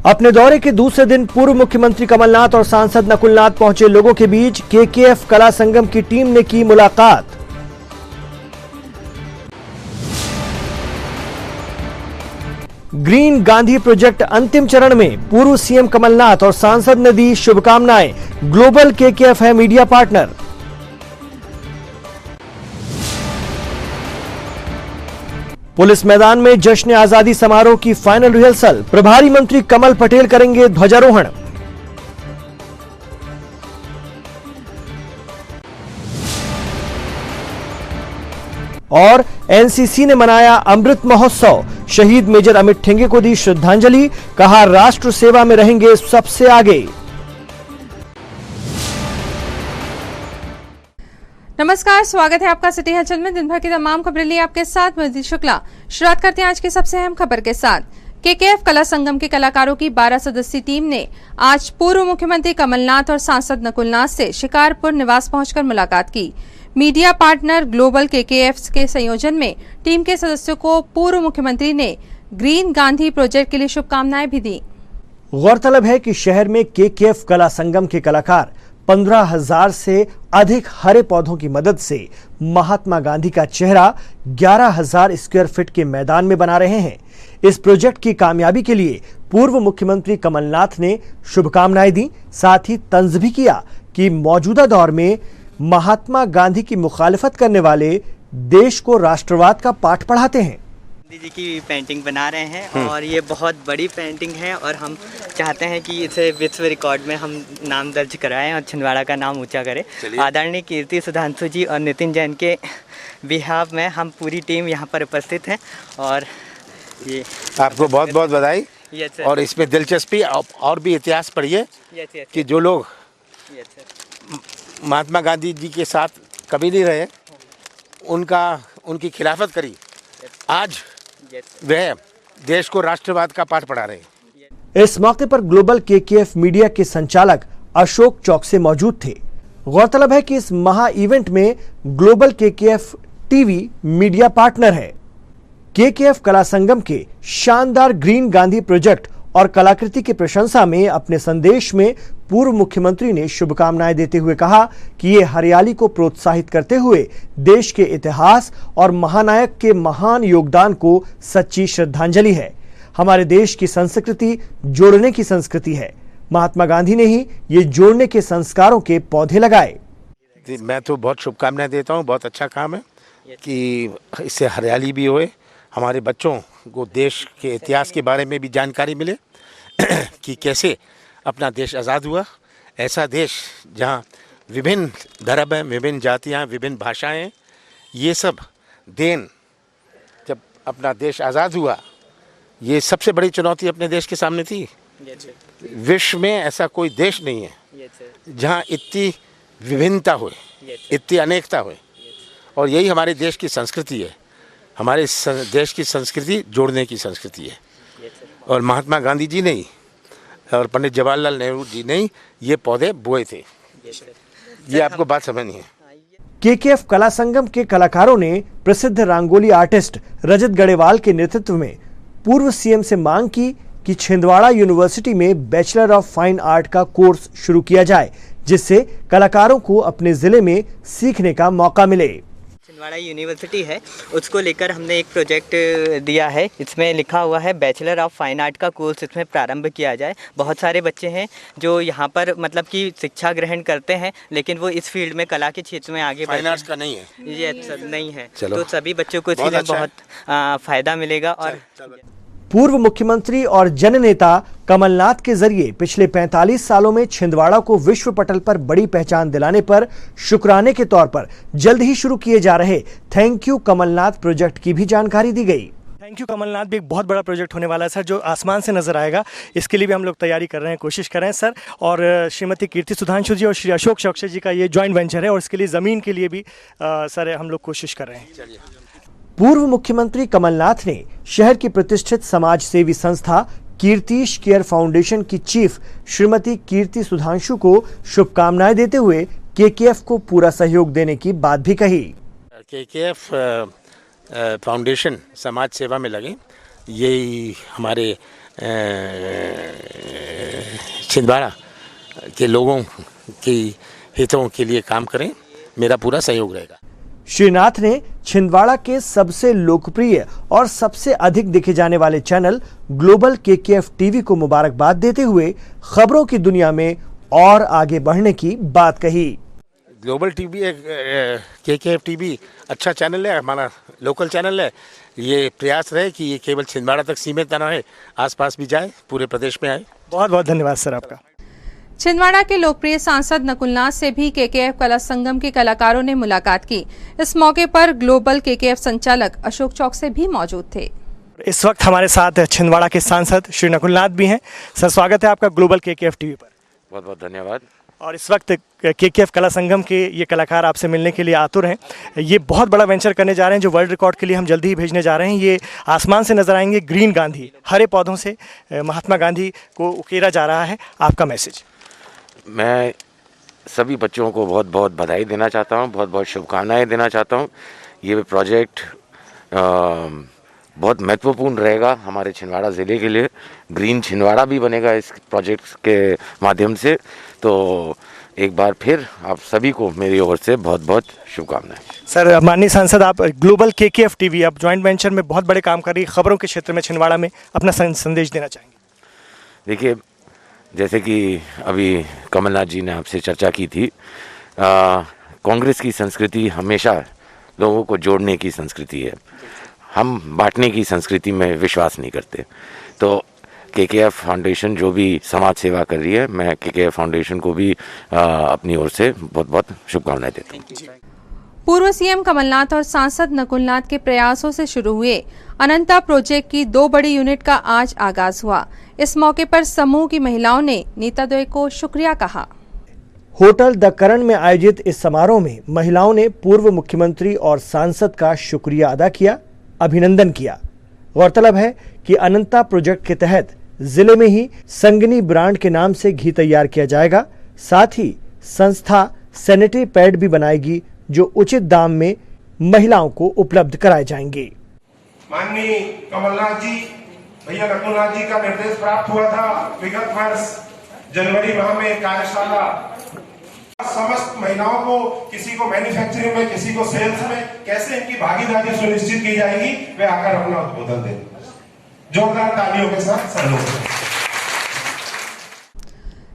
अपने दौरे के दूसरे दिन पूर्व मुख्यमंत्री कमलनाथ और सांसद नकुलनाथ पहुंचे लोगों के बीच। केकेएफ कला संगम की टीम ने की मुलाकात। ग्रीन गांधी प्रोजेक्ट अंतिम चरण में, पूर्व सीएम कमलनाथ और सांसद ने दी शुभकामनाएं। ग्लोबल केकेएफ है मीडिया पार्टनर। पुलिस मैदान में जश्न आजादी समारोह की फाइनल रिहर्सल। प्रभारी मंत्री कमल पटेल करेंगे ध्वजारोहण। और एनसीसी ने मनाया अमृत महोत्सव। शहीद मेजर अमित ठेंगे को दी श्रद्धांजलि। कहा, राष्ट्र सेवा में रहेंगे सबसे आगे। नमस्कार, स्वागत है आपका सिटी हलचल में। दिन भर की तमाम खबरें लिए आपके साथ मैं शुक्ला। शुरुआत करते हैं आज की सबसे अहम खबर के साथ। केकेएफ कला संगम के कलाकारों की 12 सदस्यीय टीम ने आज पूर्व मुख्यमंत्री कमलनाथ और सांसद नकुलनाथ से शिकारपुर निवास पहुंचकर मुलाकात की। मीडिया पार्टनर ग्लोबल केकेएफ के संयोजन में टीम के सदस्यों को पूर्व मुख्यमंत्री ने ग्रीन गांधी प्रोजेक्ट के लिए शुभकामनाएं भी दी। गौरतलब है कि शहर में केकेएफ कला संगम के कलाकार 15,000 से अधिक हरे पौधों की मदद से महात्मा गांधी का चेहरा 11,000 स्क्वायर फीट के मैदान में बना रहे हैं। इस प्रोजेक्ट की कामयाबी के लिए पूर्व मुख्यमंत्री कमलनाथ ने शुभकामनाएं दी। साथ ही तंज भी किया कि मौजूदा दौर में महात्मा गांधी की मुखालिफत करने वाले देश को राष्ट्रवाद का पाठ पढ़ाते हैं। गांधी जी की पेंटिंग बना रहे हैं और ये बहुत बड़ी पेंटिंग है और हम चाहते हैं कि इसे विश्व रिकॉर्ड में हम नाम दर्ज कराएं और छिंदवाड़ा का नाम ऊंचा करें। आदरणीय कीर्ति सुधांशु जी और नितिन जैन के बिहाफ में हम पूरी टीम यहाँ पर उपस्थित है और ये आपको बहुत बहुत बधाई। और इसमें दिलचस्पी और भी इतिहास पढ़िए कि जो लोग महात्मा गांधी जी के साथ कभी नहीं रहे, उनकी खिलाफत करी, आज वह देश को राष्ट्रवाद का पाठ पढ़ा रहे हैं। इस मौके पर ग्लोबल केकेएफ मीडिया के संचालक अशोक चौकसे मौजूद थे। गौरतलब है कि इस महा इवेंट में ग्लोबल केकेएफ टीवी मीडिया पार्टनर है। केकेएफ कला संगम के शानदार ग्रीन गांधी प्रोजेक्ट और कलाकृति की प्रशंसा में अपने संदेश में पूर्व मुख्यमंत्री ने शुभकामनाएं देते हुए कहा कि ये हरियाली को प्रोत्साहित करते हुए देश के इतिहास और महानायक के महान योगदान को सच्ची श्रद्धांजलि है। हमारे देश की संस्कृति जोड़ने की संस्कृति है। महात्मा गांधी ने ही ये जोड़ने के संस्कारों के पौधे लगाए। मैं तो बहुत शुभकामनाएं देता हूँ। बहुत अच्छा काम है कि इससे हरियाली भी होए, हमारे बच्चों को देश के इतिहास के बारे में भी जानकारी मिले कि कैसे अपना देश आज़ाद हुआ। ऐसा देश जहाँ विभिन्न धर्म हैं, विभिन्न जातियाँ, विभिन्न भाषाएं, ये सब देन जब अपना देश आज़ाद हुआ, ये सबसे बड़ी चुनौती अपने देश के सामने थी। विश्व में ऐसा कोई देश नहीं है जहाँ इतनी विभिन्नता हो, इतनी अनेकता हो। और यही हमारे देश की संस्कृति है। हमारे देश की संस्कृति जोड़ने की संस्कृति है। और महात्मा गांधी जी ने और पंडित जवाहरलाल नेहरू जी ने ये पौधे बोए थे। ये आपको बात समझनी है। केकेएफ कला संगम के कलाकारों ने प्रसिद्ध रंगोली आर्टिस्ट रजत गढ़ेवाल के नेतृत्व में पूर्व सीएम से मांग की कि छिंदवाड़ा यूनिवर्सिटी में बैचलर ऑफ फाइन आर्ट का कोर्स शुरू किया जाए, जिससे कलाकारों को अपने जिले में सीखने का मौका मिले। छिंदवाड़ा यूनिवर्सिटी है, उसको लेकर हमने एक प्रोजेक्ट दिया है। इसमें लिखा हुआ है बैचलर ऑफ फाइन आर्ट का कोर्स इसमें प्रारंभ किया जाए। बहुत सारे बच्चे हैं जो यहाँ पर मतलब कि शिक्षा ग्रहण करते हैं, लेकिन वो इस फील्ड में कला के क्षेत्र में आगे फाइन आर्ट्स का नहीं है, ये नहीं है। तो सभी बच्चों को इसमें बहुत फायदा मिलेगा। और पूर्व मुख्यमंत्री और जननेता कमलनाथ के जरिए पिछले 45 सालों में छिंदवाड़ा को विश्व पटल पर बड़ी पहचान दिलाने पर शुक्राने के तौर पर जल्द ही शुरू किए जा रहे थैंक यू कमलनाथ प्रोजेक्ट की भी जानकारी दी गई। थैंक यू कमलनाथ भी एक बहुत बड़ा प्रोजेक्ट होने वाला है सर, जो आसमान से नजर आएगा। इसके लिए भी हम लोग तैयारी कर रहे हैं, कोशिश कर रहे हैं सर। और श्रीमती कीर्ति सुधांशु जी और श्री अशोक चौकसे जी का ये जॉइंट वेंचर है और इसके लिए ज़मीन के लिए भी सर हम लोग कोशिश कर रहे हैं। पूर्व मुख्यमंत्री कमलनाथ ने शहर की प्रतिष्ठित समाज सेवी संस्था कीर्तिश केयर फाउंडेशन की चीफ श्रीमती कीर्ति सुधांशु को शुभकामनाएं देते हुए केकेएफ को पूरा सहयोग देने की बात भी कही। केकेएफ फाउंडेशन समाज सेवा में लगे यही हमारे छिंदवाड़ा के लोगों की हितों के लिए काम करें। मेरा पूरा सहयोग रहेगा। श्री नाथ ने छिंदवाड़ा के सबसे लोकप्रिय और सबसे अधिक देखे जाने वाले चैनल ग्लोबल केकेएफ टीवी को मुबारकबाद देते हुए खबरों की दुनिया में और आगे बढ़ने की बात कही। ग्लोबल टीवी केकेएफ टीवी अच्छा चैनल है, हमारा लोकल चैनल है। ये प्रयास रहे कि ये केवल छिंदवाड़ा तक सीमित न रहे, आसपास भी जाए, पूरे प्रदेश में आए। बहुत बहुत धन्यवाद सर आपका। छिंदवाड़ा के लोकप्रिय सांसद नकुलनाथ से भी केकेएफ कला संगम के कलाकारों ने मुलाकात की। इस मौके पर ग्लोबल केकेएफ संचालक अशोक चौकसे भी मौजूद थे। इस वक्त हमारे साथ छिंदवाड़ा के सांसद श्री नकुलनाथ भी हैं। सर, स्वागत है आपका ग्लोबल केकेएफ टीवी पर। बहुत बहुत धन्यवाद। और इस वक्त केकेएफ कला संगम के ये कलाकार आपसे मिलने के लिए आतुर हैं। ये बहुत बड़ा वेंचर करने जा रहे हैं जो वर्ल्ड रिकॉर्ड के लिए हम जल्दी ही भेजने जा रहे हैं। ये आसमान से नजर आएंगे ग्रीन गांधी, हरे पौधों से महात्मा गांधी को उकेरा जा रहा है। आपका मैसेज? मैं सभी बच्चों को बहुत बहुत बधाई देना चाहता हूँ, बहुत बहुत शुभकामनाएं देना चाहता हूँ। ये प्रोजेक्ट बहुत महत्वपूर्ण रहेगा हमारे छिंदवाड़ा ज़िले के लिए। ग्रीन छिंदवाड़ा भी बनेगा इस प्रोजेक्ट के माध्यम से। तो एक बार फिर आप सभी को मेरी ओर से बहुत बहुत शुभकामनाएं। सर, माननीय सांसद, आप ग्लोबल केकेएफ टीवी आप जॉइंट वेंचर में बहुत बड़े काम कर रही है, खबरों के क्षेत्र में छिंदवाड़ा में अपना संदेश देना चाहेंगे? देखिए, जैसे कि अभी कमलनाथ जी ने आपसे चर्चा की थी, कांग्रेस की संस्कृति हमेशा लोगों को जोड़ने की संस्कृति है। हम बांटने की संस्कृति में विश्वास नहीं करते। तो केकेएफ फाउंडेशन जो भी समाज सेवा कर रही है, मैं केकेएफ फाउंडेशन को भी अपनी ओर से बहुत बहुत शुभकामनाएं देता हूँ। पूर्व सीएम कमलनाथ और सांसद नकुलनाथ के प्रयासों से शुरू हुए अनंता प्रोजेक्ट की 2 बड़ी यूनिट का आज आगाज हुआ। इस मौके पर समूह की महिलाओं ने नेताद्वय को शुक्रिया कहा। होटल द करण में आयोजित इस समारोह में महिलाओं ने पूर्व मुख्यमंत्री और सांसद का शुक्रिया अदा किया, अभिनंदन किया। गौरतलब है कि अनंता प्रोजेक्ट के तहत जिले में ही संगनी ब्रांड के नाम से घी तैयार किया जाएगा। साथ ही संस्था सैनिटरी पैड भी बनाएगी जो उचित दाम में महिलाओं को उपलब्ध कराए जाएंगे। माननीय कमलनाथ जी, भैया नकुलनाथ जी का निर्देश प्राप्त हुआ था विगत वर्ष जनवरी माह में कार्यशाला। समस्त महिलाओं को, किसी को मैन्युफैक्चरिंग में, किसी को सेल्स में, कैसे इनकी भागीदारी सुनिश्चित की जाएगी, वे आकर अपना उद्बोधन दें। जोरदार तालियों के साथ सैल्यूट।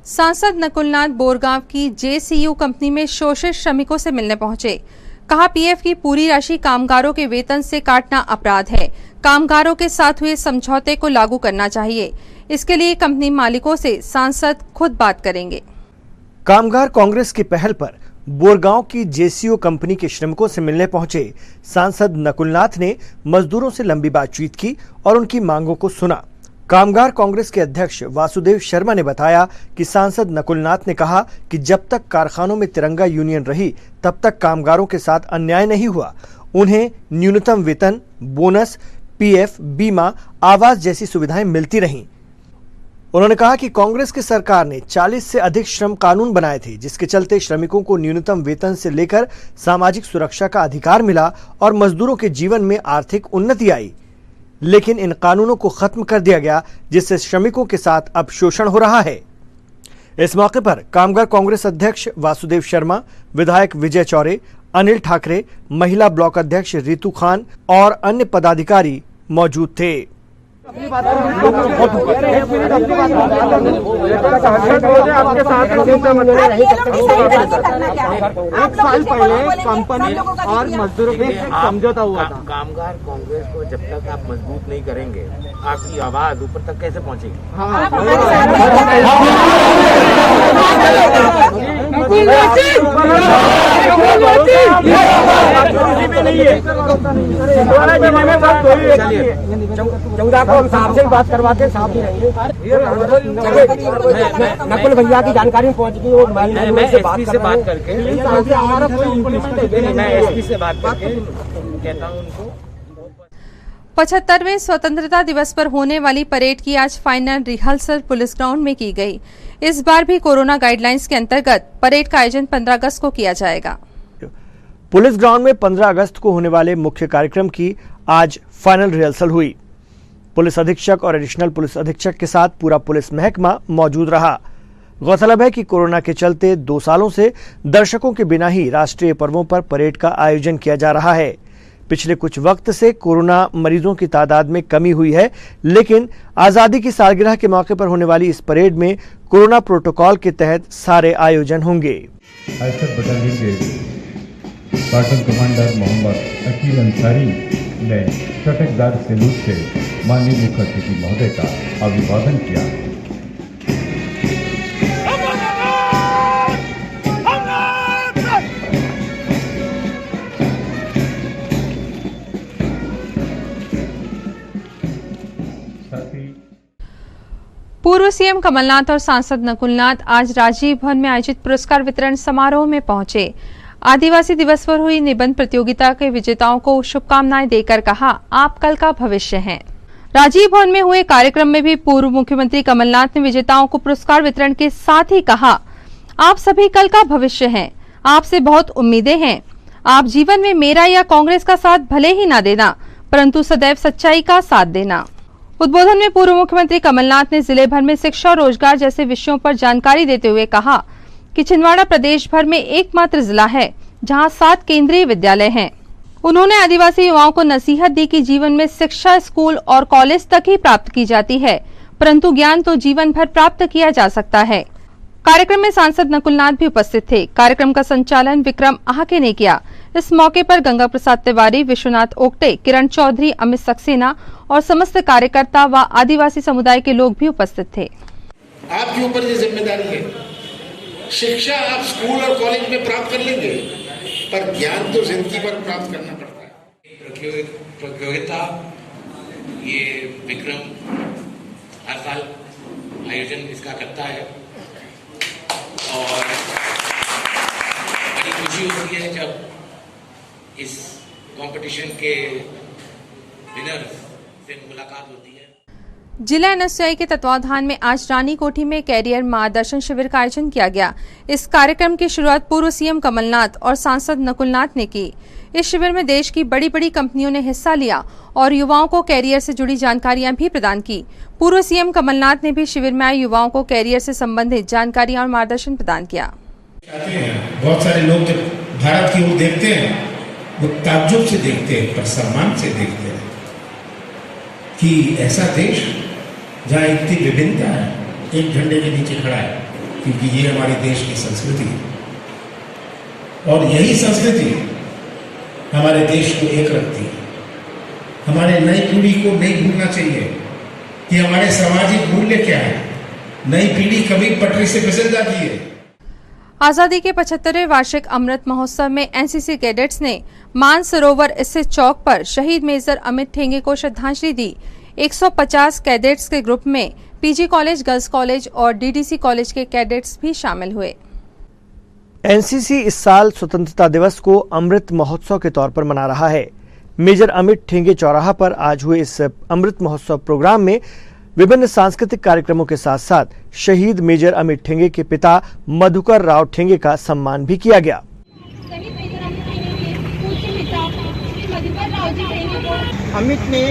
सांसद नकुलनाथ बोरगांव की जेसीयू कंपनी में शोषित श्रमिकों से मिलने पहुंचे। कहा, पीएफ की पूरी राशि कामगारों के वेतन से काटना अपराध है। कामगारों के साथ हुए समझौते को लागू करना चाहिए। इसके लिए कंपनी मालिकों से सांसद खुद बात करेंगे। कामगार कांग्रेस की पहल पर बोरगांव की जेसीयू कंपनी के श्रमिकों से मिलने पहुंचे सांसद नकुलनाथ ने मजदूरों से लंबी बातचीत की और उनकी मांगों को सुना। कामगार कांग्रेस के अध्यक्ष वासुदेव शर्मा ने बताया कि सांसद नकुलनाथ ने कहा कि जब तक कारखानों में तिरंगा यूनियन रही तब तक कामगारों के साथ अन्याय नहीं हुआ। उन्हें न्यूनतम वेतन, बोनस, पीएफ, बीमा, आवास जैसी सुविधाएं मिलती रहीं। उन्होंने कहा कि कांग्रेस की सरकार ने 40 से अधिक श्रम कानून बनाए थे, जिसके चलते श्रमिकों को न्यूनतम वेतन से लेकर सामाजिक सुरक्षा का अधिकार मिला और मजदूरों के जीवन में आर्थिक उन्नति आई। लेकिन इन कानूनों को खत्म कर दिया गया, जिससे श्रमिकों के साथ अब शोषण हो रहा है। इस मौके पर कामगार कांग्रेस अध्यक्ष वासुदेव शर्मा, विधायक विजय चौरे, अनिल ठाकरे, महिला ब्लॉक अध्यक्ष रितु खान और अन्य पदाधिकारी मौजूद थे। एक साल पहले कंपनी और मजदूरों के समझौता हुआ था। कामगार कांग्रेस को जब तक आप मजबूत नहीं करेंगे, आपकी आवाज ऊपर तक कैसे पहुंचेगी? चौदह को हम साहब से बात करवाते साहब ही रहेंगे। नकुल भैया की जानकारी में पहुंच गई और मैं एसपी से बात करके मैं एसपी से बात करके कहता हूं उनको। 75वें स्वतंत्रता दिवस पर होने वाली परेड की आज फाइनल रिहर्सल पुलिस ग्राउंड में की गई। इस बार भी कोरोना गाइडलाइंस के अंतर्गत परेड का आयोजन 15 अगस्त को किया जाएगा। पुलिस ग्राउंड में 15 अगस्त को होने वाले मुख्य कार्यक्रम की आज फाइनल रिहर्सल हुई। पुलिस अधीक्षक और एडिशनल पुलिस अधीक्षक के साथ पूरा पुलिस महकमा मौजूद रहा। गौरतलब है कि कोरोना के चलते 2 सालों से दर्शकों के बिना ही राष्ट्रीय पर्वों पर परेड का आयोजन किया जा रहा है। पिछले कुछ वक्त से कोरोना मरीजों की तादाद में कमी हुई है, लेकिन आजादी की सालगिरह के मौके पर होने वाली इस परेड में कोरोना प्रोटोकॉल के तहत सारे आयोजन होंगे। बटालियन के पाटन कमांडर मोहम्मद अकील अंसारी ने चटकदार सैल्यूट से माननीय मुख्य अतिथि महोदय का अभिवादन किया। पूर्व सीएम कमलनाथ और सांसद नकुलनाथ आज राजीव भवन में आयोजित पुरस्कार वितरण समारोह में पहुंचे। आदिवासी दिवस पर हुई निबंध प्रतियोगिता के विजेताओं को शुभकामनाएं देकर कहा, आप कल का भविष्य हैं। राजीव भवन में हुए कार्यक्रम में भी पूर्व मुख्यमंत्री कमलनाथ ने विजेताओं को पुरस्कार वितरण के साथ ही कहा, आप सभी कल का भविष्य हैं, आपसे बहुत उम्मीदें हैं। आप जीवन में मेरा या कांग्रेस का साथ भले ही ना देना, परंतु सदैव सच्चाई का साथ देना। उद्बोधन में पूर्व मुख्यमंत्री कमलनाथ ने जिले भर में शिक्षा और रोजगार जैसे विषयों पर जानकारी देते हुए कहा कि छिंदवाड़ा प्रदेश भर में एकमात्र जिला है जहां 7 केंद्रीय विद्यालय हैं। उन्होंने आदिवासी युवाओं को नसीहत दी कि जीवन में शिक्षा स्कूल और कॉलेज तक ही प्राप्त की जाती है, परंतु ज्ञान तो जीवन भर प्राप्त किया जा सकता है। कार्यक्रम में सांसद नकुलनाथ भी उपस्थित थे। कार्यक्रम का संचालन विक्रम आहके ने किया। इस मौके पर गंगा प्रसाद तिवारी, विश्वनाथ ओक्टे, किरण चौधरी, अमित सक्सेना और समस्त कार्यकर्ता व आदिवासी समुदाय के लोग भी उपस्थित थे। आपके ऊपर ये जिम्मेदारी है। शिक्षा आप स्कूल और कॉलेज में प्राप्त कर लेंगे, पर ज्ञान तो जिंदगी भर प्राप्त करना पड़ता है। प्रतियोगिता ये विक्रम हर साल आयोजन इसका करता है और बड़ी खुशी होती है जब इस कंपटीशन के विनर से मुलाकात होती है। जिला एनएसयूआई के तत्वावधान में आज रानी कोठी में कैरियर मार्गदर्शन शिविर का आयोजन किया गया। इस कार्यक्रम की शुरुआत पूर्व सीएम कमलनाथ और सांसद नकुलनाथ ने की। इस शिविर में देश की बड़ी बड़ी कंपनियों ने हिस्सा लिया और युवाओं को कैरियर से जुड़ी जानकारियां भी प्रदान की। पूर्व सीएम कमलनाथ ने भी शिविर में आए युवाओं को कैरियर से संबंधित जानकारियां और मार्गदर्शन प्रदान किया। बहुत सारे लोग जब भारत की ओर देखते हैं वो ताज्जुब से देखते हैं, पर सम्मान से देखते हैं कि ऐसा देश जहाँ इतनी विभिन्नता है एक झंडे के नीचे खड़ा है, क्योंकि ये हमारे देश की संस्कृति है और यही संस्कृति हमारे देश को एक रखती है। हमारे नई पीढ़ी को नहीं भूलना चाहिए कि हमारे सामाजिक मूल्य क्या है। नई पीढ़ी कभी पटरी से फिसल जाती है। आजादी के 75वें वार्षिक अमृत महोत्सव में एनसीसी कैडेट्स ने मानसरोवर स्थित चौक पर शहीद मेजर अमित ठेंगे को श्रद्धांजलि दी। 150 कैडेट्स के ग्रुप में पीजी कॉलेज, गर्ल्स कॉलेज और डीडीसी कॉलेज के कैडेट्स भी शामिल हुए। एनसीसी इस साल स्वतंत्रता दिवस को अमृत महोत्सव के तौर पर मना रहा है। मेजर अमित ठेंगे चौराहा पर आज हुए इस अमृत महोत्सव प्रोग्राम में विभिन्न सांस्कृतिक कार्यक्रमों के साथ साथ शहीद मेजर अमित ठेंगे के पिता मधुकर राव ठेंगे का सम्मान भी किया गया। अमित ने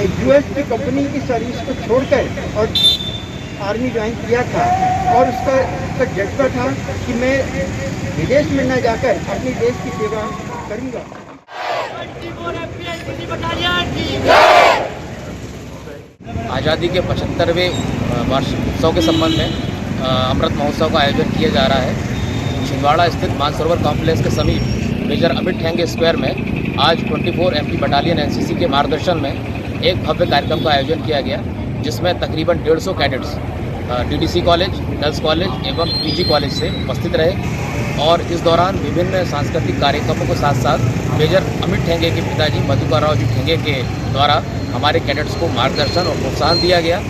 यूएस की कंपनी की सर्विस को छोड़कर और आर्मी ज्वाइन किया था और उसका जज्बा था कि मैं विदेश में न जाकर अपने देश की सेवा करूंगा। आज़ादी के 75वें वार्षिक उत्सव के संबंध में अमृत महोत्सव का आयोजन किया जा रहा है। छिंदवाड़ा स्थित मानसरोवर कॉम्प्लेक्स के समीप मेजर अमित ठेंगे स्क्वायर में आज 24 एमपी बटालियन एनसीसी के मार्गदर्शन में एक भव्य कार्यक्रम का आयोजन किया गया, जिसमें तकरीबन 150 cadets DDC college, girls college एवं पीजी कॉलेज से उपस्थित रहे और इस दौरान विभिन्न सांस्कृतिक कार्यक्रमों के साथ साथ मेजर अमित ठेंगे के पिताजी मधुकर राव जी ठेंगे के द्वारा हमारे कैडेट्स को मार्गदर्शन और प्रोत्साहन दिया गया,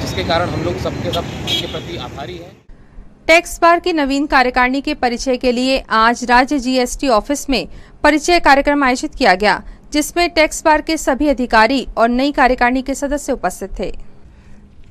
जिसके कारण हम लोग सबके सब इसके प्रति आभारी हैं। टैक्स बार की नवीन कार्यकारिणी के परिचय के लिए आज राज्य जीएसटी ऑफिस में परिचय कार्यक्रम आयोजित किया गया, जिसमें टैक्स बार के सभी अधिकारी और नई कार्यकारिणी के सदस्य उपस्थित थे।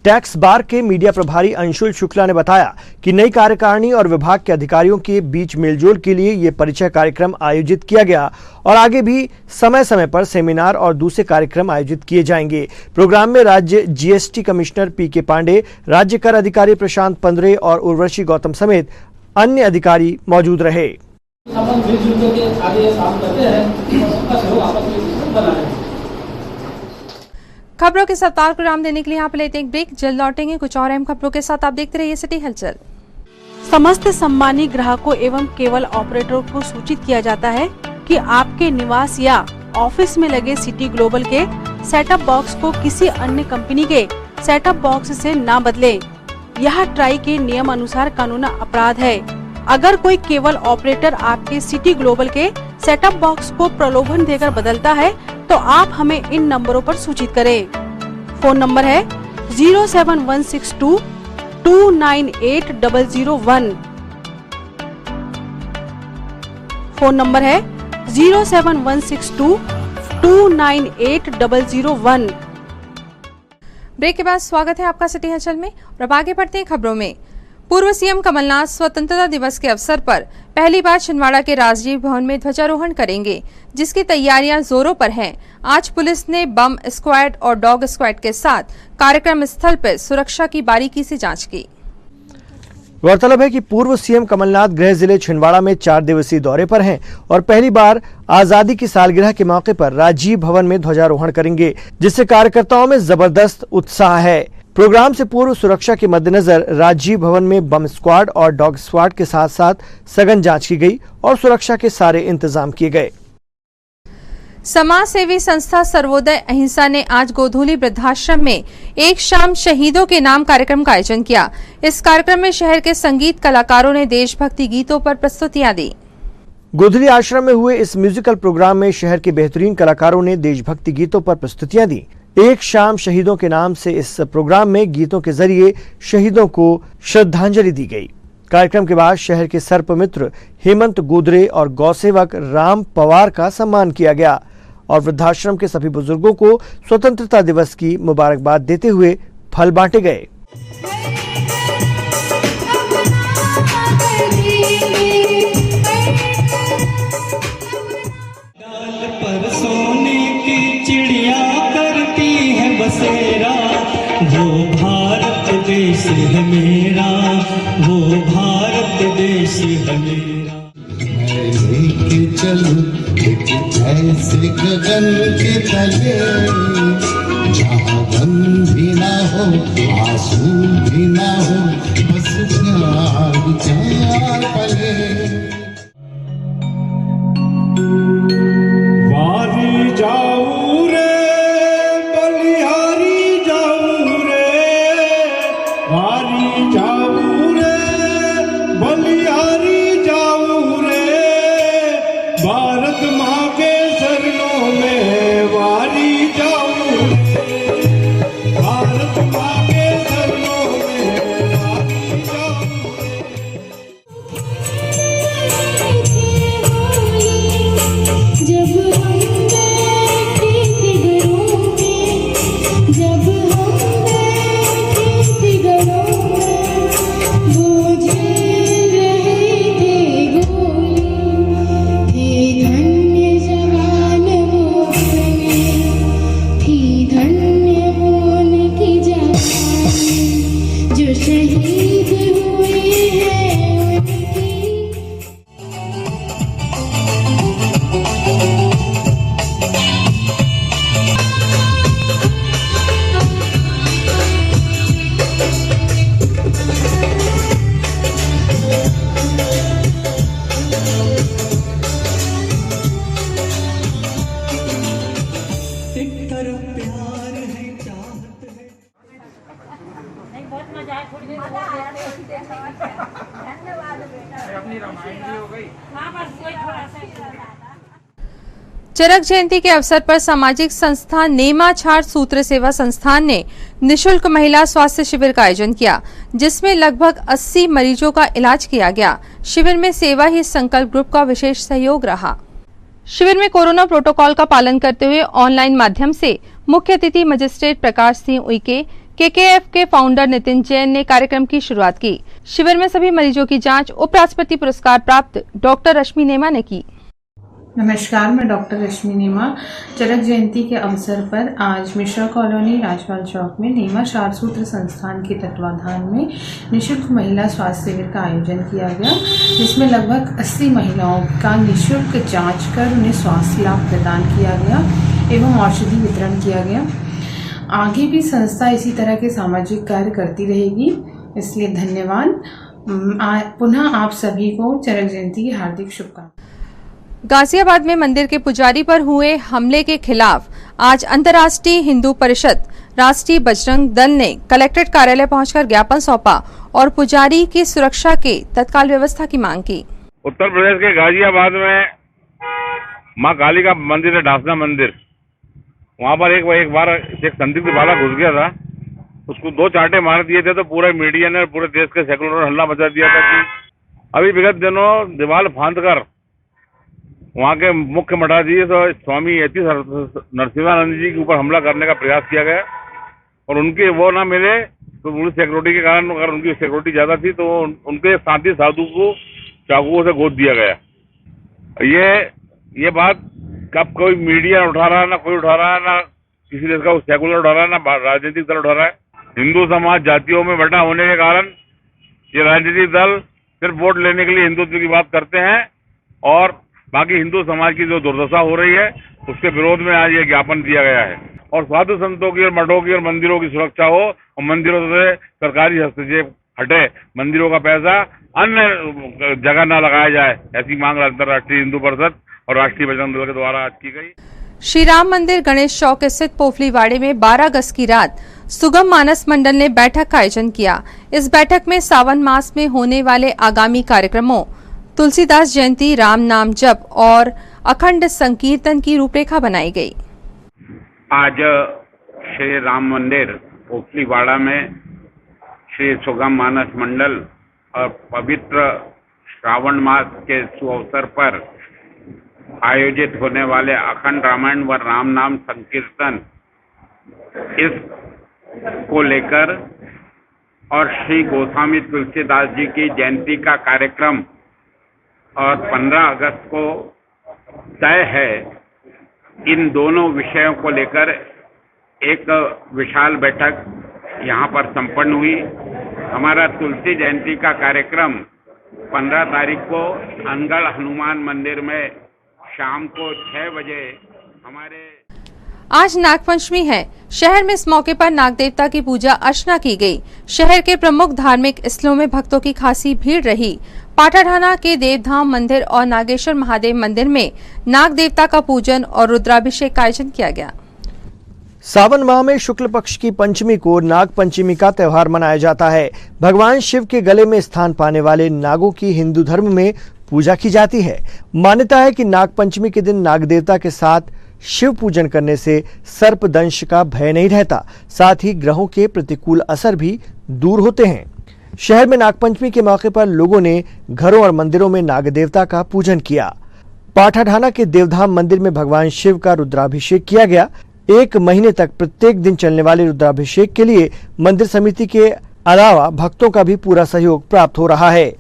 टैक्स बार के मीडिया प्रभारी अंशुल शुक्ला ने बताया कि नई कार्यकारिणी और विभाग के अधिकारियों के बीच मेलजोल के लिए ये परिचय कार्यक्रम आयोजित किया गया और आगे भी समय समय पर सेमिनार और दूसरे कार्यक्रम आयोजित किए जाएंगे। प्रोग्राम में राज्य जीएसटी कमिश्नर पीके पांडे, राज्य कर अधिकारी प्रशांत पंद्रे और उर्वशी गौतम समेत अन्य अधिकारी मौजूद रहे। खबरों के सप्ताह को विराम देने के लिए यहाँ पे लेते हैं एक ब्रेक। जल्द लौटेंगे कुछ और अहम खबरों के साथ। आप देखते रहिए सिटी हलचल। समस्त सम्मानित ग्राहकों एवं केबल ऑपरेटरों को सूचित किया जाता है कि आपके निवास या ऑफिस में लगे सिटी ग्लोबल के सेटअप बॉक्स को किसी अन्य कंपनी के सेटअप बॉक्स से न बदलें। यह ट्राई के नियम अनुसार कानूनी अपराध है। अगर कोई केबल ऑपरेटर आपके सिटी ग्लोबल के सेटअप बॉक्स को प्रलोभन देकर बदलता है तो आप हमें इन नंबरों पर सूचित करें। फोन नंबर है 07162 298 001। फोन नंबर है 07162 298 001। ब्रेक के बाद स्वागत है आपका सिटी हलचल में और अब आगे बढ़ते हैं खबरों में। पूर्व सीएम कमलनाथ स्वतंत्रता दिवस के अवसर पर पहली बार छिंदवाड़ा के राजजीव भवन में ध्वजारोहण करेंगे, जिसकी तैयारियां जोरों पर हैं। आज पुलिस ने बम स्क्वाड और डॉग स्क्वाड के साथ कार्यक्रम स्थल पर सुरक्षा की बारीकी से जांच की। गौरतलब है कि पूर्व सीएम कमलनाथ गृह जिले छिंदवाड़ा में 4 दिवसीय दौरे पर हैं और पहली बार आजादी की सालगिरह के मौके पर राजीव भवन में ध्वजारोहण करेंगे, जिससे कार्यकर्ताओं में जबरदस्त उत्साह है। प्रोग्राम से पूर्व सुरक्षा के मद्देनजर राजीव भवन में बम स्क्वाड और डॉग स्क्वाड के साथ साथ सघन जांच की गई और सुरक्षा के सारे इंतजाम किए गए। समाज सेवी संस्था सर्वोदय अहिंसा ने आज गोधूली वृद्धाश्रम में एक शाम शहीदों के नाम कार्यक्रम का आयोजन किया। इस कार्यक्रम में शहर के संगीत कलाकारों ने देशभक्ति गीतों पर प्रस्तुतियां दी। गोधूली आश्रम में हुए इस म्यूजिकल प्रोग्राम में शहर के बेहतरीन कलाकारों ने देशभक्ति गीतों पर प्रस्तुतियां दी। एक शाम शहीदों के नाम से इस प्रोग्राम में गीतों के जरिए शहीदों को श्रद्धांजलि दी गई। कार्यक्रम के बाद शहर के सर्पमित्र हेमंत गोदरे और गौसेवक राम पवार का सम्मान किया गया और वृद्धाश्रम के सभी बुजुर्गों को स्वतंत्रता दिवस की मुबारकबाद देते हुए फल बांटे गए। वो भारत देश है मेरा, वो भारत देश है मेरा। मैं लेके चलूं एक ऐसे गगन के तले, जहाँ गम भी ना हो आंसू भी ना हो, बस प्यार पले। वारी जाऊं रे बलिहारी जाऊं रे, वारी जाऊं रे बलिहारी जाऊं रे, भारत माँ के चरणों में वारी जाऊं रे, भारत माँ के चरणों में वारी जाऊं रे। जब चरक जयंती के अवसर पर सामाजिक संस्था नेमाछाड़ सूत्र सेवा संस्थान ने निशुल्क महिला स्वास्थ्य शिविर का आयोजन किया, जिसमें लगभग 80 मरीजों का इलाज किया गया। शिविर में सेवा ही संकल्प ग्रुप का विशेष सहयोग रहा। शिविर में कोरोना प्रोटोकॉल का पालन करते हुए ऑनलाइन माध्यम से मुख्य अतिथि मजिस्ट्रेट प्रकाश सिंह उइके, केकेएफ के फाउंडर नितिन जैन ने कार्यक्रम की शुरुआत की। शिविर में सभी मरीजों की जांच उपराष्ट्रपति पुरस्कार प्राप्त डॉक्टर रश्मि नेमा ने की। नमस्कार, मैं डॉक्टर रश्मि नेमा चरक जयंती के अवसर पर आज मिश्रा कॉलोनी राजपाल चौक में नेमा शारसूत्र संस्थान के तत्वाधान में निःशुल्क महिला स्वास्थ्य शिविर का आयोजन किया गया, जिसमें लगभग 80 महिलाओं का निःशुल्क जांच कर उन्हें स्वास्थ्य लाभ प्रदान किया गया एवं औषधि वितरण किया गया। आगे भी संस्था इसी तरह के सामाजिक कार्य करती रहेगी, इसलिए धन्यवाद। पुनः आप सभी को चरक जयंती की हार्दिक शुभकामनाएं। गाजियाबाद में मंदिर के पुजारी पर हुए हमले के खिलाफ आज अंतर्राष्ट्रीय हिंदू परिषद, राष्ट्रीय बजरंग दल ने कलेक्ट्रेट कार्यालय पहुंचकर ज्ञापन सौंपा और पुजारी की सुरक्षा के तत्काल व्यवस्था की मांग की। उत्तर प्रदेश के गाजियाबाद में मां काली का मंदिर है, ढासना मंदिर। वहां पर एक बार एक संदिग्ध बाला घुस गया था, उसको 2 चांटे मार दिए थे, तो पूरे मीडिया ने पूरे देश के सेकुलर हल्ला मचा दिया था कि अभी विगत दिनों दीवार फांद कर वहाँ के मुख्य मठाधीश और स्वामी यति नरसिम्हानंद जी के ऊपर हमला करने का प्रयास किया गया और उनके वो ना मिले तो उनकी सिक्योरिटी के कारण, अगर उनकी सिक्योरिटी ज्यादा थी तो उनके साथी साधु को चाकुओं से गोद दिया गया। ये बात कब कोई मीडिया उठा रहा है, ना कोई उठा रहा है, ना किसी देश का सेकुलर उठा रहा है, ना राजनीतिक दल उठा रहा है। हिंदू समाज जातियों में बटा होने के कारण ये राजनीतिक दल सिर्फ वोट लेने के लिए हिंदुत्व की बात करते हैं और बाकी हिंदू समाज की जो दुर्दशा हो रही है उसके विरोध में आज ये ज्ञापन दिया गया है। और साधु संतों की और मठों की और मंदिरों की सुरक्षा हो और मंदिरों से सरकारी हस्तक्षेप हटे, मंदिरों का पैसा अन्य जगह न लगाया जाए, ऐसी मांग अंतर्राष्ट्रीय हिंदू परिषद और राष्ट्रीय बजरंग दल के द्वारा आज की गई। श्री राम मंदिर गणेश चौक स्थित पोफलीवाड़े में 12 अगस्त की रात सुगम मानस मंडल ने बैठक का आयोजन किया। इस बैठक में सावन मास में होने वाले आगामी कार्यक्रमों, तुलसीदास जयंती, राम नाम जप और अखंड संकीर्तन की रूपरेखा बनाई गई। आज श्री राम मंदिर पोफलीवाड़ा में श्री सुगम मानस मंडल और पवित्र श्रावण मास के सुअवसर पर आयोजित होने वाले अखंड रामायण व राम नाम संकीर्तन इस को लेकर और श्री गोस्वामी तुलसीदास जी की जयंती का कार्यक्रम और 15 अगस्त को तय है, इन दोनों विषयों को लेकर एक विशाल बैठक यहाँ पर संपन्न हुई। हमारा तुलसी जयंती का कार्यक्रम 15 तारीख को अनगढ़ हनुमान मंदिर में शाम को 6 बजे हमारे। आज नागपंचमी है। शहर में इस मौके पर नाग देवता की पूजा अर्चना की गई। शहर के प्रमुख धार्मिक स्थलों में भक्तों की खासी भीड़ रही। पाटाढाना के देवधाम मंदिर और नागेश्वर महादेव मंदिर में नाग देवता का पूजन और रुद्राभिषेक का आयोजन किया गया। सावन माह में शुक्ल पक्ष की पंचमी को नाग पंचमी का त्यौहार मनाया जाता है। भगवान शिव के गले में स्थान पाने वाले नागों की हिंदू धर्म में पूजा की जाती है। मान्यता है कि नाग पंचमी के दिन नाग देवता के साथ शिव पूजन करने से सर्पदंश का भय नहीं रहता, साथ ही ग्रहों के प्रतिकूल असर भी दूर होते हैं। शहर में नागपंचमी के मौके पर लोगों ने घरों और मंदिरों में नाग देवता का पूजन किया। पाठाढाना के देवधाम मंदिर में भगवान शिव का रुद्राभिषेक किया गया। 1 महीने तक प्रत्येक दिन चलने वाले रुद्राभिषेक के लिए मंदिर समिति के अलावा भक्तों का भी पूरा सहयोग प्राप्त हो रहा है।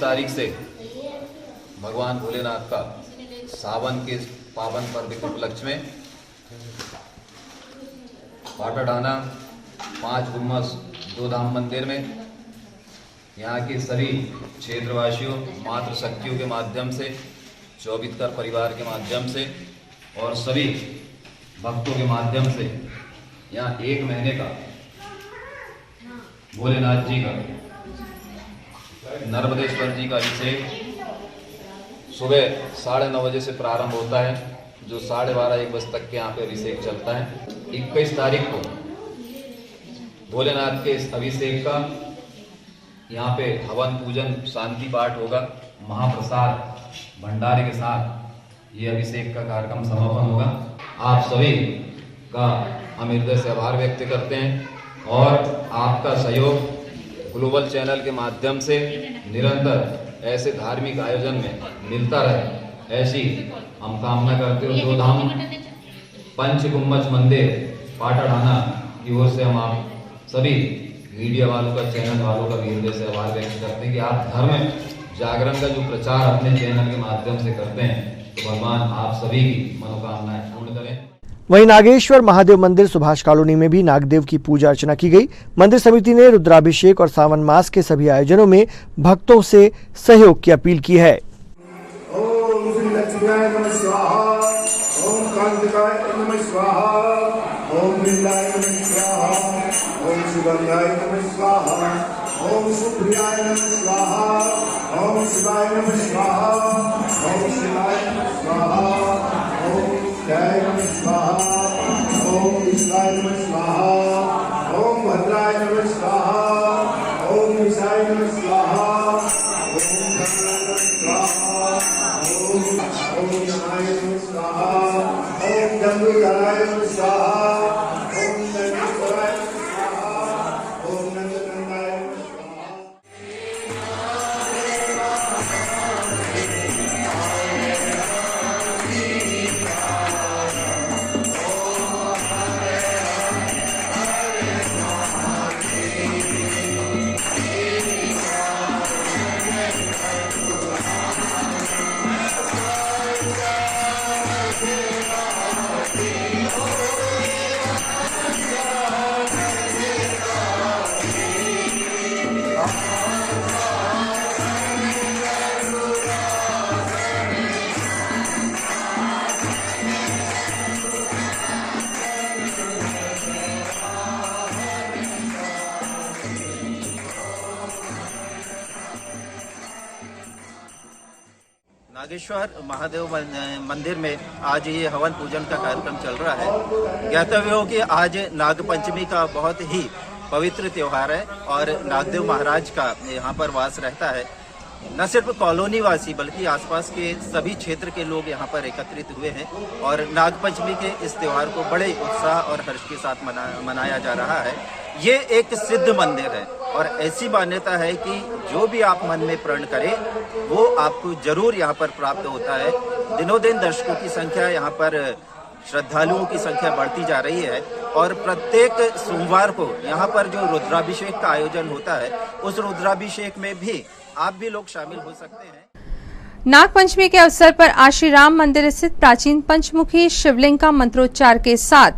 तारीख से भगवान भोलेनाथ का सावन के पावन पर्व के उपलक्ष्य में पाटाढाना 5 गुम्बज 2 धाम मंदिर में यहाँ के सभी क्षेत्रवासियों, मातृशक्तियों के माध्यम से, चौबीतकर परिवार के माध्यम से और सभी भक्तों के माध्यम से यहाँ 1 महीने का भोलेनाथ जी का, नर्मदेश्वर जी का अभिषेक सुबह 9:30 बजे से प्रारंभ होता है, जो 12:30-1 बजे तक के यहाँ पे अभिषेक चलता है। 21 तारीख को भोलेनाथ के इस अभिषेक का यहाँ पे हवन पूजन शांति पाठ होगा, महाप्रसाद भंडारे के साथ ये अभिषेक का कार्यक्रम समापन होगा। आप सभी का हम हृदय से आभार व्यक्त करते हैं और आपका सहयोग ग्लोबल चैनल के माध्यम से निरंतर ऐसे धार्मिक आयोजन में मिलता रहे, ऐसी हम कामना करते हो। 2 धाम 5 गुम्बज मंदिर पाटाढाना की ओर से हम आप सभी मीडिया वालों का, चैनल वालों का भी हृदय से आभार व्यक्त करते हैं कि आप धर्म जागरण का जो प्रचार अपने चैनल के माध्यम से करते हैं, तो भगवान आप सभी की मनोकामनाएं पूर्ण करें। वहीं नागेश्वर महादेव मंदिर सुभाष कॉलोनी में भी नागदेव की पूजा अर्चना की गई। मंदिर समिति ने रुद्राभिषेक और सावन मास के सभी आयोजनों में भक्तों से सहयोग की अपील की है। ओम श्री लक्ष्मीनारायण नमः स्वाहा, ओम कांतिकाय नमः स्वाहा, ओम बिंदाय नमः स्वाहा, ओम सुगंधाय नमः स्वाहा, ओम सुप्रियाय नमः स्वाहा, ओम शिवाय नमः स्वाहा, ओम शिवाय नमः स्वाहा, ओम जय नमः स्वाहा, ओम विश्वाय नमः स्वाहा, ओम भद्राय नमः स्वाहा, ओम विशाय नमः स्वाहा, ओम धनाय नमः स्वाहा, ओम नमाय नमः स्वाहा, ओम जम्बूधराय नमः स्वाहा, ओम नंदीश्वराय नमः स्वाहा, ओम नंदनंदाय नमः स्वाहा। नागेश्वर महादेव मंदिर में आज ये हवन पूजन का कार्यक्रम चल रहा है। ज्ञातव्य हो कि आज नागपंचमी का बहुत ही पवित्र त्यौहार है और नागदेव महाराज का यहाँ पर वास रहता है। न सिर्फ कॉलोनी वासी बल्कि आसपास के सभी क्षेत्र के लोग यहाँ पर एकत्रित हुए हैं और नागपंचमी के इस त्यौहार को बड़े उत्साह और हर्ष के साथ मनाया जा रहा है। ये एक सिद्ध मंदिर है और ऐसी मान्यता है कि जो भी आप मन में प्रण करें वो आपको जरूर यहाँ पर प्राप्त होता है। दिनों दिन दर्शकों की संख्या, यहाँ पर श्रद्धालुओं की संख्या बढ़ती जा रही है और प्रत्येक सोमवार को यहाँ पर जो रुद्राभिषेक का आयोजन होता है, उस रुद्राभिषेक में भी आप भी लोग शामिल हो सकते हैं। नाग पंचमी के अवसर पर आज श्री राम मंदिर स्थित प्राचीन पंचमुखी शिवलिंग का मंत्रोच्चार के साथ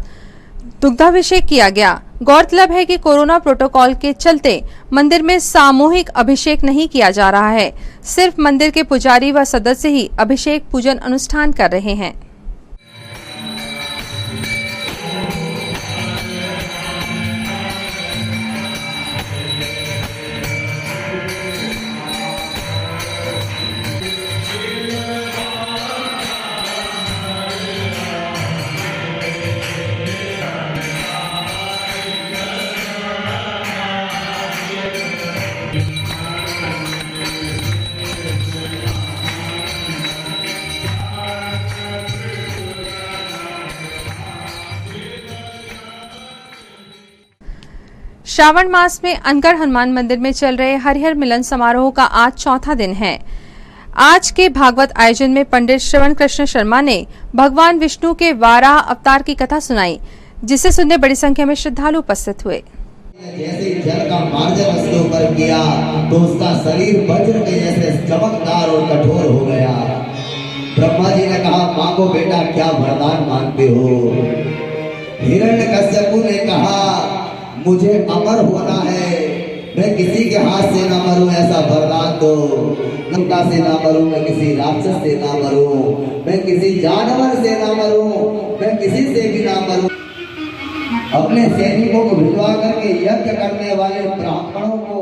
दुग्धाभिषेक किया गया। गौरतलब है कि कोरोना प्रोटोकॉल के चलते मंदिर में सामूहिक अभिषेक नहीं किया जा रहा है। सिर्फ मंदिर के पुजारी व सदस्य ही अभिषेक पूजन अनुष्ठान कर रहे हैं। श्रावण मास में अनगढ़ हनुमान मंदिर में चल रहे हरिहर मिलन समारोह का आज चौथा दिन है। आज के भागवत आयोजन में पंडित श्रवण कृष्ण शर्मा ने भगवान विष्णु के वाराह अवतार की कथा सुनाई, जिसे सुनने बड़ी संख्या में श्रद्धालु उपस्थित हुए। जैसे जल का मार्जन उसके ऊपर किया तो उसका शरीर वज्र के जैसे चमकदार और कठोर हो गया। ब्रह्मा जी ने कहा, मांगो बेटा, क्या वरदान मांगते हो? हिरण्यकश्यप प्रभु ने कहा मुझे अमर होना है, मैं किसी के हाथ से ना मरूं ऐसा वरदान दो। नंगा से ना मरूं, मैं किसी राक्षस से ना मरूं, मैं किसी जानवर से ना मरूं, मैं किसी से भी ना मरूं। अपने सैनिकों को भिजवा करके यज्ञ करने वाले ब्राह्मणों को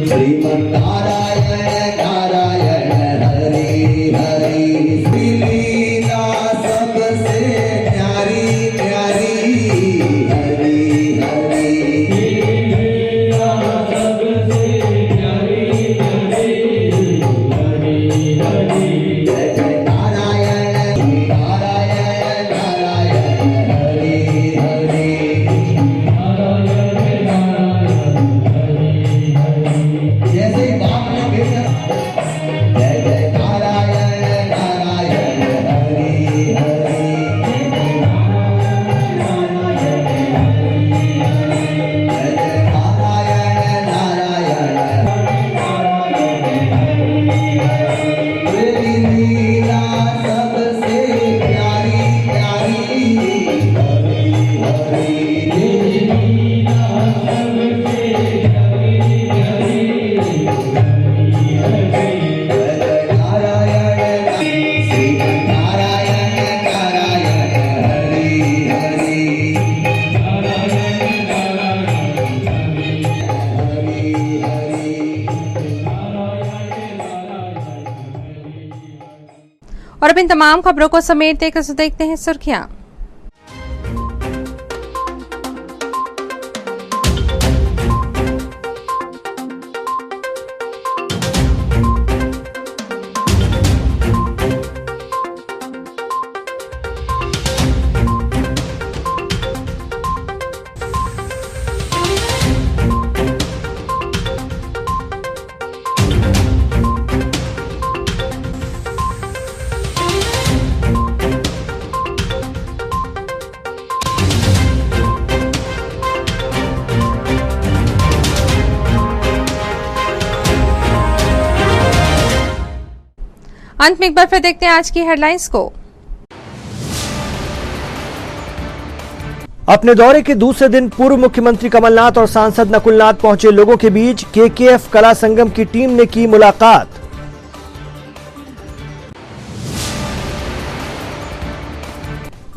श्रीमन नारायण नारायण हरि हरि, श्री लीला सबसे प्यारी प्यारी हरि हरि, लीला सबसे प्यारी प्यारी हरि हरि। जय जय नारायण नारायण नारायण हरि हरि, नारायण नारायण हरि हरि। जैसे ही बाप ने भेजा जय जय नारायण नारायण हरि हरि, जय जय नारायण नारायण तेरी लीला सबसे प्यारी प्यारी हरि हरि, तेरी लीला सबसे प्यारी प्यारी हरि हरि। जय जय नारायण श्री नारायण नारायण हरि हरि, नारायण नारायण हरि हरि। और अब इन तमाम खबरों को समेटते कर देखते हैं सुर्खियां। अंत में एक बार फिर देखते हैं आज की हेडलाइंस को। अपने दौरे के दूसरे दिन पूर्व मुख्यमंत्री कमलनाथ और सांसद नकुलनाथ पहुंचे लोगों के बीच। केकेएफ कला संगम की टीम ने की मुलाकात।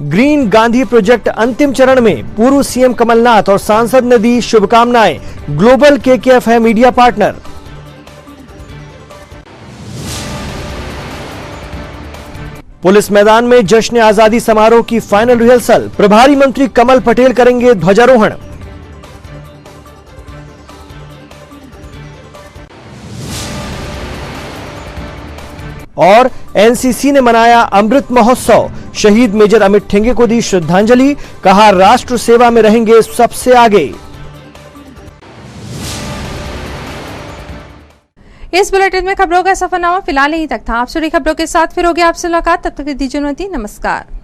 ग्रीन गांधी प्रोजेक्ट अंतिम चरण में, पूर्व सीएम कमलनाथ और सांसद ने दी शुभकामनाएं। ग्लोबल केकेएफ है मीडिया पार्टनर। पुलिस मैदान में जश्न आजादी समारोह की फाइनल रिहर्सल। प्रभारी मंत्री कमल पटेल करेंगे ध्वजारोहण। और एनसीसी ने मनाया अमृत महोत्सव। शहीद मेजर अमित ठेंगे को दी श्रद्धांजलि। कहा राष्ट्र सेवा में रहेंगे सबसे आगे। इस बुलेटिन में खबरों का सफरनामा फिलहाल यहीं तक था। आप सभी खबरों के साथ फिर होगी आपसे मुलाकात। तब तक दीजिए अनुमति। नमस्कार।